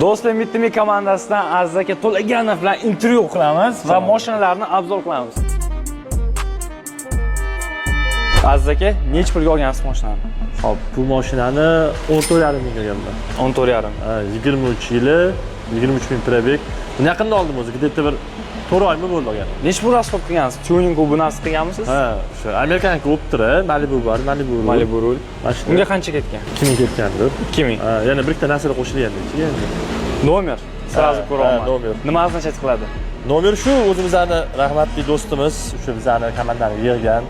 Do'stlar, Mitimi komandasidan Aziz aka To'laganov bilan intervyu qilamiz va mashinalarni obzor qilamiz. Aziz aka, nech pulga olgansiz mashinani? Xo'p, bu mashinani 14,5 mingga olganman. 14,5. 23 yili, 23 ming probeg. Buni yaqinda oldim o'zi, где-то bir 4 oymi bo'ldi olgan. Nech pul rasxod qilgansiz? Tuning bu narsa qilganmisiz? Ha, o'sha Amerikaniki o'ptira, Malibu bor, Malibu rul. Mashina. Unga qancha ketgan? 2000 ketgandir. 2000. Ha, yana bir ikkita narsalar qo'shilgandi endi. Nomer. Sразу ko'raman. Nomer. Nima ozначать qiladi? Nomer shu o'zimizning rahmatli do'stimiz, o'sha bizning komandani yig'gan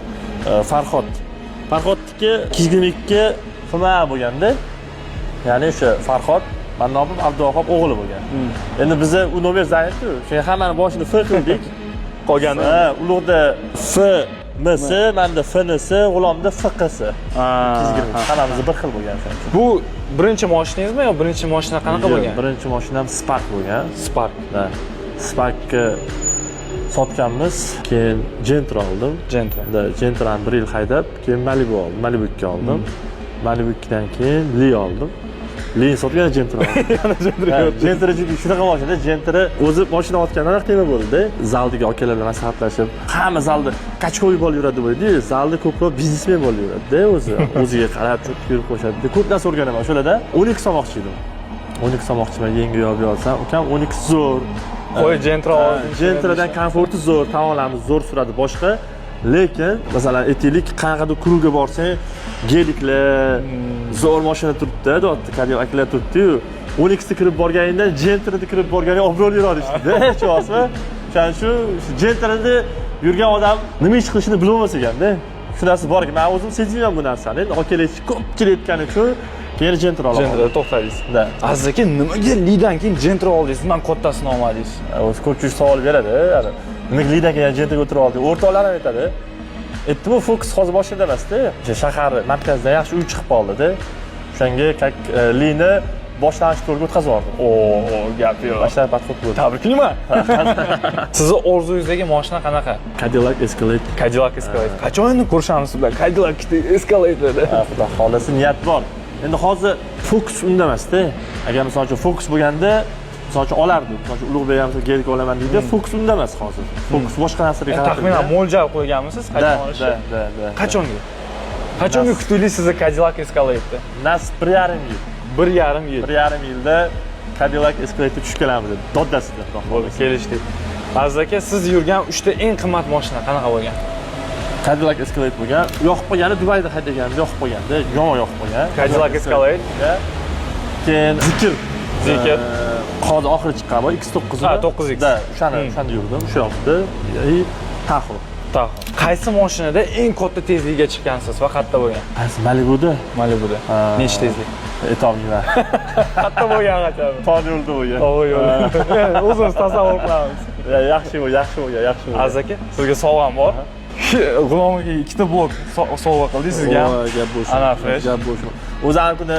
Farhod. Farhodniki 222 FMA bo'lganda, ya'ni o'sha Farhod Mannobov Abduvohab o'g'li bo'lgan. Endi biza u nomer zaifku. Shunga hammani boshini F qildik. Qolgani. Ha, ulug'da F MS, menda FNS, G'ulomda FQS. Hammamiz bir xil bo'lgan o'sha. Bu birinchi mashinangizmi yo birinchi mashina qanaqa bo'lgan? Birinchi mashinam Spark bo'lgan. Spark. Da. Sparkni sotganmiz, keyin Gentra oldim. Gentra. Da, Gentrani 1 yil haydab, keyin Malibu oldim. Malibu 2 oldim. Malibu 2dan keyin Li oldim. Li sotgan Gentra oldim. Gentra juda shunaqa mashina, Gentra o'zi mashina otgandan tema bo'ldi. Zaldiga akalar bilan maslahatlashib, hamma zalda kachko'y bo'lib yuradi bo'ldi. Zalda ko'proq biznesmen bo'lib yuradi o'zi. O'ziga qarab cho'kib yurib qo'yadi. Ko'p narsa o'rganaman o'shalarda. 12 olmoqchi edim. 12 olmoqchiman, yangi yo'l olsam, ukam 12 zo'r. Qo'y Gentra oldim. Gentradan komforti zo'r, tomonlarimiz zo'r suradi boshqa. Lekin, masalan, aytaylik, qanaqadir klubga borsang, geliklar, zo'r mashina turibdi, deyapti, Cadillac'lar turibdi-yu. 12 ta kirib borganingdan Gentrada kirib borganing obro'liroq ishdi, tushunasizmi? O'shaning shu Gentrada yurgan odam nima ish qilishini bilmas ekanda. Shu narsa borki, men o'zim sezmayman bu narsani. Endi akalar ko'pchilik aytgani uchun keyin Gentra olaman. Gentrada to'xtadingiz. Da. Aziz aka, nimaga Lidan keyin Gentra oldingiz? Men qottasini olmadingiz. O'zi ko'pchilik savol beradi, ya'ni. Nimaga Lidan keyin Gentraga o'tirib oldi? O'rtoqlarim aytadi. Aytdim, Focus hozir boshida emas-da. Shahar markazida yaxshi uy chiqib qoldi-da. O'shanga Lini boshlanish to'riga o'tkazib yubordim. Gap yo'q. Boshlab podxod bo'ldi. Tabriklayman. Sizni orzungizdagi mashina qanaqa? Cadillac Escalade. Cadillac Escalade. Qachon endi ko'rishamiz bilan Cadillac Escalade'da? Xudo xolasa niyat bor. Endi hozir Focus unda emas-da. Agar misol uchun Focus bo'lganda, misol uchun olardik. Misol uchun Ulug'bek ham kelib olaman deydi. Focus unda emas hozir. Focus boshqa narsaga qarab. Taxminan mo'ljal qo'yganmisiz? Qachon olishi? Da. Qachonga? Qachonga kutdingiz sizni Cadillac Escalade'da? Nasib 1,5 yil. 1,5 yil. 1,5 yilda Cadillac Escalade'ga tushib kelamiz dedi. Doddasida. Bo'ldi, kelishdik. Aziz aka, siz yurgan 3 ta eng qimmat mashina qanaqa bo'lgan? Cadillac Escalade bo'lgan. Yoqib qo'ygani Dubayda haydaganda yoqib qo'yganda, yomon yoqib qo'ygan. Cadillac Escalade. Keyin Zikr. Hozir oxiri chiqqan bu X9. Ha, 9X. Da, o'shanda yurdim, o'sha yoqda. Taxo. Qaysi mashinada eng katta tezlikka chiqqansiz va qayerda bo'lgan? Qaysi Malibuda? Malibuda. Necha tezlik? Aytolmayman. Qayerda bo'lgan qachon? Tog' yo'lda bo'lgan. Tog' yo'lda. O'zimiz tasavvur qilamiz. Yaxshi bo'lgan. Aziz aka, sizga sovg'am bor. G'ulomga 2 ta blok sovg'a qildik sizga ham. Gap bo'sh. Ana fresh. Gap bo'sh. O'zi har kuni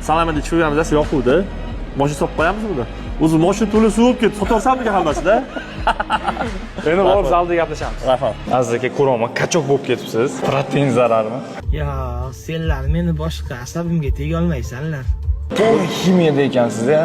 salomada ichib yuramiz, yoquvdi. Mashina sotib qo'yamiz buni. O'zi mashina to'la suv olib ketib, sotarsammikan hammasida? Endi borib zalda gaplashamiz. Rahmat. Aziz aka, ko'raman, qachon bo'lib ketibsiz? Protein zararmi? Yo, senlar meni boshqa asabimga tega olmaysanlar. To'g'ri ximiyada ekansiz-a.